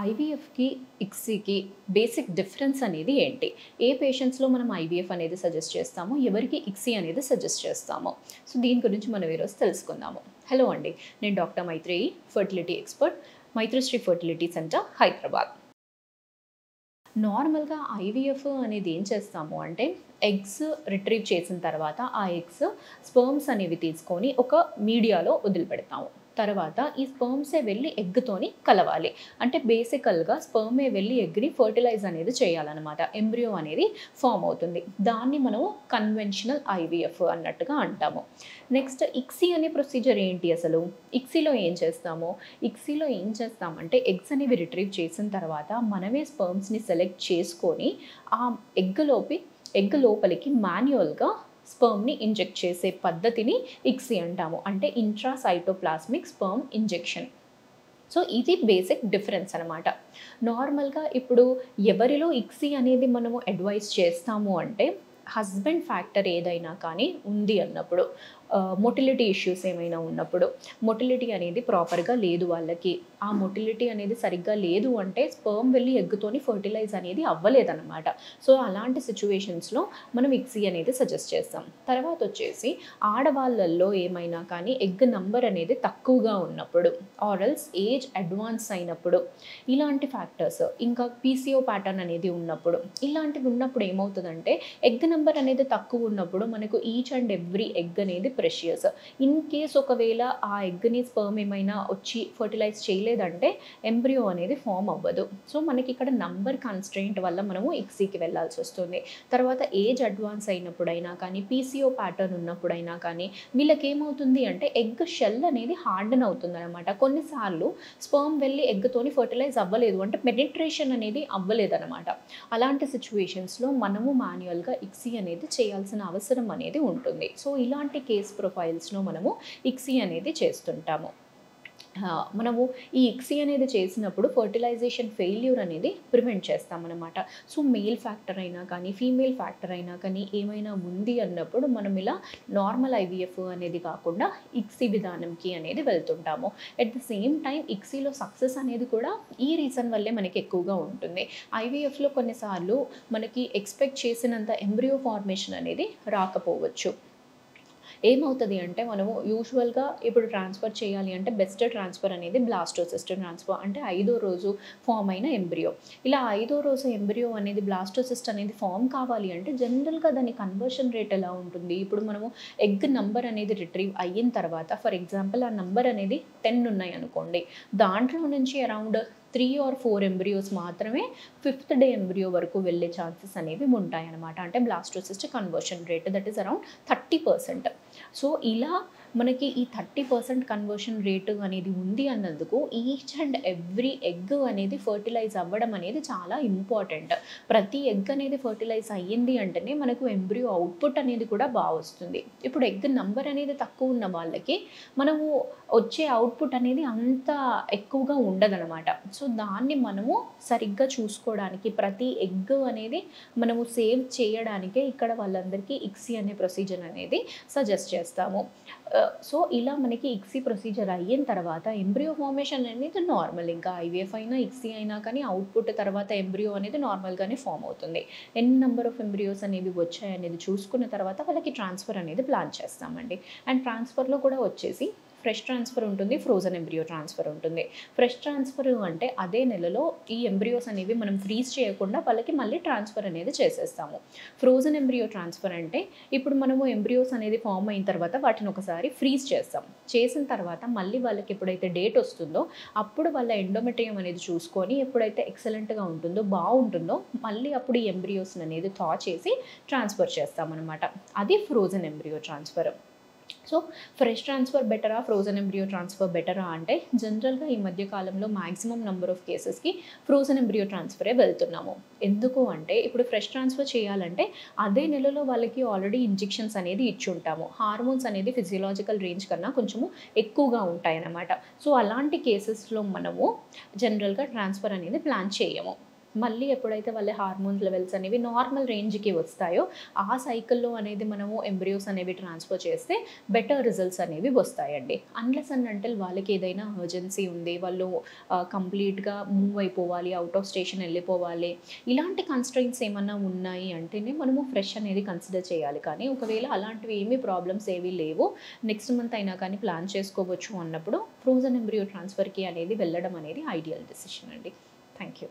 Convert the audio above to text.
ఐవీఎఫ్కి ఇక్సీకి basic difference అనేది ఏంటి? ఏ పేషెంట్స్లో మనం ఐవీఎఫ్ అనేది సజెస్ట్ చేస్తాము, ఎవరికి ఇక్సీ అనేది సజెస్ట్ చేస్తాము? సో దీని గురించి మనం ఈరోజు తెలుసుకుందాము. హలో అండి, నేను doctor Maitreyi, fertility expert, Maitrisri fertility centre, Hyderabad. నార్మల్గా ఐవీఎఫ్ అనేది ఏం చేస్తాము అంటే, ఎగ్స్ రిట్రీవ్ చేసిన తర్వాత ఆ ఎగ్స్ స్పర్మ్స్ అనేవి తీసుకొని ఒక మీడియాలో వదిలిపెడతాము. తర్వాత ఈ స్పర్మ్సే వెళ్ళి ఎగ్తోని కలవాలి. అంటే బేసికల్గా స్పర్మే వెళ్ళి ఎగ్ని ఫర్టిలైజ్ అనేది చేయాలన్నమాట. ఎంబ్రియో అనేది ఫామ్ అవుతుంది. దాన్ని మనం కన్వెన్షనల్ ఐవీఎఫ్ అన్నట్టుగా అంటాము. నెక్స్ట్ ఇక్సీ అనే ప్రొసీజర్ ఏంటి అసలు? ఇక్సీలో ఏం చేస్తామంటే ఎగ్స్ అనేవి రిట్రీవ్ చేసిన తర్వాత మనమే స్పర్మ్స్ని సెలెక్ట్ చేసుకొని ఆ ఎగ్ లోపలికి మాన్యువల్గా స్పర్మ్ని ఇంజెక్ట్ చేసే పద్ధతిని ఇక్సీ అంటాము. అంటే ఇంట్రాసైటోప్లాస్మిక్ స్పర్మ్ ఇంజెక్షన్. సో ఇది బేసిక్ డిఫరెన్స్ అనమాట. నార్మల్గా ఇప్పుడు ఎవరిలో ఇక్సీ అనేది మనము అడ్వైస్ చేస్తాము అంటే, హస్బెండ్ ఫ్యాక్టర్ ఏదైనా కానీ ఉంది అన్నప్పుడు, మొటిలిటీ ఇష్యూస్ ఏమైనా ఉన్నప్పుడు, మొటిలిటీ అనేది ప్రాపర్గా లేదు వాళ్ళకి, ఆ మొటిలిటీ అనేది సరిగ్గా లేదు అంటే స్పర్మ్ వెళ్ళి ఎగ్గుతోని ఫర్టిలైజ్ అనేది అవ్వలేదన్నమాట. సో అలాంటి సిచ్యువేషన్స్లో మనం ఇక్సీ అనేది సజెస్ట్ చేస్తాం. తర్వాత వచ్చేసి ఆడవాళ్ళల్లో ఏమైనా కానీ ఎగ్ నంబర్ అనేది తక్కువగా ఉన్నప్పుడు, ఆరల్స్ ఏజ్ అడ్వాన్స్ అయినప్పుడు, ఇలాంటి ఫ్యాక్టర్స్, ఇంకా పీసీఓ ప్యాటర్న్ అనేది ఉన్నప్పుడు, ఇలాంటివి ఉన్నప్పుడు ఏమవుతుందంటే, ఎగ్ నెంబర్ అనేది తక్కువ ఉన్నప్పుడు మనకు ఈచ్ అండ్ ఎవ్రీ ఎగ్ అనేది ప్రెషియస్. ఇన్ కేస్ ఒకవేళ ఆ ఎగ్ని స్పర్మ్ ఏమైనా వచ్చి ఫర్టిలైజ్ చేయలేదంటే ఎంబ్రియో అనేది ఫామ్ అవ్వదు. సో మనకి ఇక్కడ నంబర్ కన్స్ట్రెయింట్ వల్ల మనము ఇక్సీకి వెళ్ళాల్సి వస్తుంది. తర్వాత ఏజ్ అడ్వాన్స్ అయినప్పుడైనా కానీ, పీసీఓ ప్యాటర్న్ ఉన్నప్పుడైనా కానీ వీళ్ళకి ఏమవుతుంది అంటే ఎగ్ షెల్ అనేది హార్డన్ అవుతుంది అనమాట. కొన్నిసార్లు స్పర్మ్ వెళ్ళి ఎగ్తోని ఫర్టిలైజ్ అవ్వలేదు అంటే పెనిట్రేషన్ అనేది అవ్వలేదు అనమాట. అలాంటి సిచ్యువేషన్స్లో మనము మాన్యువల్గా ఇక్సీ అనేది చేయాల్సిన అవసరం అనేది ఉంటుంది. సో ఇలాంటి కేస్ ప్రొఫైల్స్లో మనము ఇక్సీ అనేది చేస్తుంటాము. మనము ఈ ఇక్సీ అనేది చేసినప్పుడు ఫర్టిలైజేషన్ ఫెయిల్యూర్ అనేది ప్రివెంట్ చేస్తామన్నమాట. సో మేల్ ఫ్యాక్టర్ అయినా కానీ, ఫీమేల్ ఫ్యాక్టర్ అయినా కానీ ఏమైనా ఉంది అన్నప్పుడు మనం ఇలా నార్మల్ ఐవీఎఫ్ అనేది కాకుండా ఇక్సీ విధానంకి అనేది వెళ్తుంటాము. ఎట్ ద సేమ్ టైం ఇక్సీలో సక్సెస్ అనేది కూడా ఈ రీజన్ వల్లే మనకి ఎక్కువగా ఉంటుంది. ఐవీఎఫ్లో కొన్నిసార్లు మనకి ఎక్స్పెక్ట్ చేసినంత ఎంబ్రియో ఫార్మేషన్ అనేది రాకపోవచ్చు. ఏమవుతుంది అంటే, మనము యూజువల్గా ఇప్పుడు ట్రాన్స్ఫర్ చేయాలి అంటే బెస్ట్ ట్రాన్స్ఫర్ అనేది బ్లాస్టోసిస్ట్ ట్రాన్స్ఫర్, అంటే 5వ రోజు ఫామ్ అయిన ఎంబ్రియో. ఇలా 5వ రోజు ఎంబ్రియో అనేది బ్లాస్టోసిస్ట్ అనేది ఫామ్ కావాలి అంటే జనరల్గా దాని కన్వర్షన్ రేట్ ఎలా ఉంటుంది? ఇప్పుడు మనము ఎగ్ నంబర్ అనేది రిట్రీవ్ అయిన తర్వాత, ఫర్ ఎగ్జాంపుల్ ఆ నంబర్ అనేది 10 ఉన్నాయి అనుకోండి, దాంట్లో నుంచి అరౌండ్ 3 or 4 ఎంబ్రియోస్ మాత్రమే 5th డే ఎంబ్రియో వరకు వెళ్ళే ఛాన్సెస్ అనేవి ఉంటాయన్నమాట. అంటే blastocyst conversion rate that is around 30%. So ఇలా మనకి ఈ 30% కన్వర్షన్ రేటు అనేది ఉంది అన్నందుకు ఈచ్ అండ్ ఎవ్రీ ఎగ్ అనేది ఫర్టిలైజ్ అవ్వడం అనేది చాలా ఇంపార్టెంట్. ప్రతి ఎగ్ అనేది ఫర్టిలైజ్ అయ్యింది అంటేనే మనకు ఎంబ్రియో అవుట్పుట్ అనేది కూడా బాగా వస్తుంది. ఇప్పుడు ఎగ్ నంబర్ అనేది తక్కువ ఉన్న వాళ్ళకి మనము వచ్చే అవుట్పుట్ అనేది అంత ఎక్కువగా ఉండదన్నమాట. సో దాన్ని మనము సరిగ్గా చూసుకోవడానికి, ప్రతి ఎగ్ అనేది మనము సేవ్ చేయడానికే ఇక్కడ వాళ్ళందరికీ ఇక్సీ అనే ప్రొసీజర్ అనేది సజెస్ట్ చేస్తాము. సో ఇలా మనకి ఇక్సీ ప్రొసీజర్ అయిన తర్వాత ఎంబ్రియో ఫార్మేషన్ అనేది నార్మల్, ఇంకా ఐవీఎఫ్ అయినా ఇక్సీ అయినా కానీ అవుట్పుట్ తర్వాత ఎంబ్రియో అనేది నార్మల్గానే ఫామ్ అవుతుంది. ఎన్ని నెంబర్ ఆఫ్ ఎంబ్రియోస్ అనేవి వచ్చాయనేది చూసుకున్న తర్వాత వాళ్ళకి ట్రాన్స్ఫర్ అనేది ప్లాన్ చేస్తామండి. అండ్ ట్రాన్స్ఫర్లో కూడా వచ్చేసి ఫ్రెష్ ట్రాన్స్ఫర్ ఉంటుంది, ఫ్రోజన్ ఎంబ్రియో ట్రాన్స్ఫర్ ఉంటుంది. ఫ్రెష్ ట్రాన్స్ఫర్ అంటే అదే నెలలో ఈ ఎంబ్రియోస్ అనేవి మనం ఫ్రీజ్ చేయకుండా వాళ్ళకి మళ్ళీ ట్రాన్స్ఫర్ అనేది చేసేస్తాము. ఫ్రోజన్ ఎంబ్రియో ట్రాన్స్ఫర్ అంటే ఇప్పుడు మనము ఎంబ్రియోస్ అనేది ఫామ్ అయిన తర్వాత వాటిని ఒకసారి ఫ్రీజ్ చేస్తాం. చేసిన తర్వాత మళ్ళీ వాళ్ళకి ఎప్పుడైతే డేట్ వస్తుందో అప్పుడు వాళ్ళ ఎండోమెట్రియం అనేది చూసుకొని ఎప్పుడైతే ఎక్సలెంట్గా ఉంటుందో, బాగుంటుందో, మళ్ళీ అప్పుడు ఈ ఎంబ్రియోస్ అనేది థా చేసి ట్రాన్స్ఫర్ చేస్తామన్నమాట. అది frozen embryo transfer. So fresh transfer బెటరా, ఫ్రోజన్ ఎంబ్రియో ట్రాన్స్ఫర్ బెటరా అంటే జనరల్గా ఈ మధ్య కాలంలో మ్యాక్సిమం నెంబర్ ఆఫ్ కేసెస్కి ఫ్రోజన్ ఎంబ్రియో ట్రాన్స్ఫరే వెళ్తున్నాము. ఎందుకు అంటే ఇప్పుడు ఫ్రెష్ ట్రాన్స్ఫర్ చేయాలంటే అదే నెలలో వాళ్ళకి ఆల్రెడీ ఇంజెక్షన్స్ అనేది ఇచ్చుంటాము. హార్మోన్స్ అనేది ఫిజియలాజికల్ రేంజ్ కన్నా కొంచెము ఎక్కువగా ఉంటాయన్నమాట. సో అలాంటి కేసెస్లో మనము జనరల్గా ట్రాన్స్ఫర్ అనేది ప్లాన్ చేయము. మళ్ళీ ఎప్పుడైతే వాళ్ళ హార్మోన్స్ లెవెల్స్ అనేవి నార్మల్ రేంజ్కి వస్తాయో ఆ సైకిల్లో అనేది మనము ఎంబ్రియోస్ అనేవి ట్రాన్స్ఫర్ చేస్తే బెటర్ రిజల్ట్స్ అనేవి వస్తాయండి. అన్లెస్ అండ్ అంటిల్ వాళ్ళకి ఏదైనా ఎమర్జెన్సీ ఉంది, వాళ్ళు కంప్లీట్గా మూవ్ అయిపోవాలి, అవుట్ ఆఫ్ స్టేషన్ వెళ్ళిపోవాలి, ఇలాంటి కన్స్ట్రెయింట్స్ ఏమన్నా ఉన్నాయి అంటేనే మనము ఫ్రెష్ అనేది కన్సిడర్ చేయాలి. కానీ ఒకవేళ అలాంటివి ఏమీ ప్రాబ్లమ్స్ ఏవీ లేవు, నెక్స్ట్ మంత్ అయినా కానీ ప్లాన్ చేసుకోవచ్చు అన్నప్పుడు ఫ్రోజన్ ఎంబ్రియో ట్రాన్స్ఫర్కి అనేది వెళ్ళడం అనేది ఐడియల్ డెసిషన్ అండి. Thank you.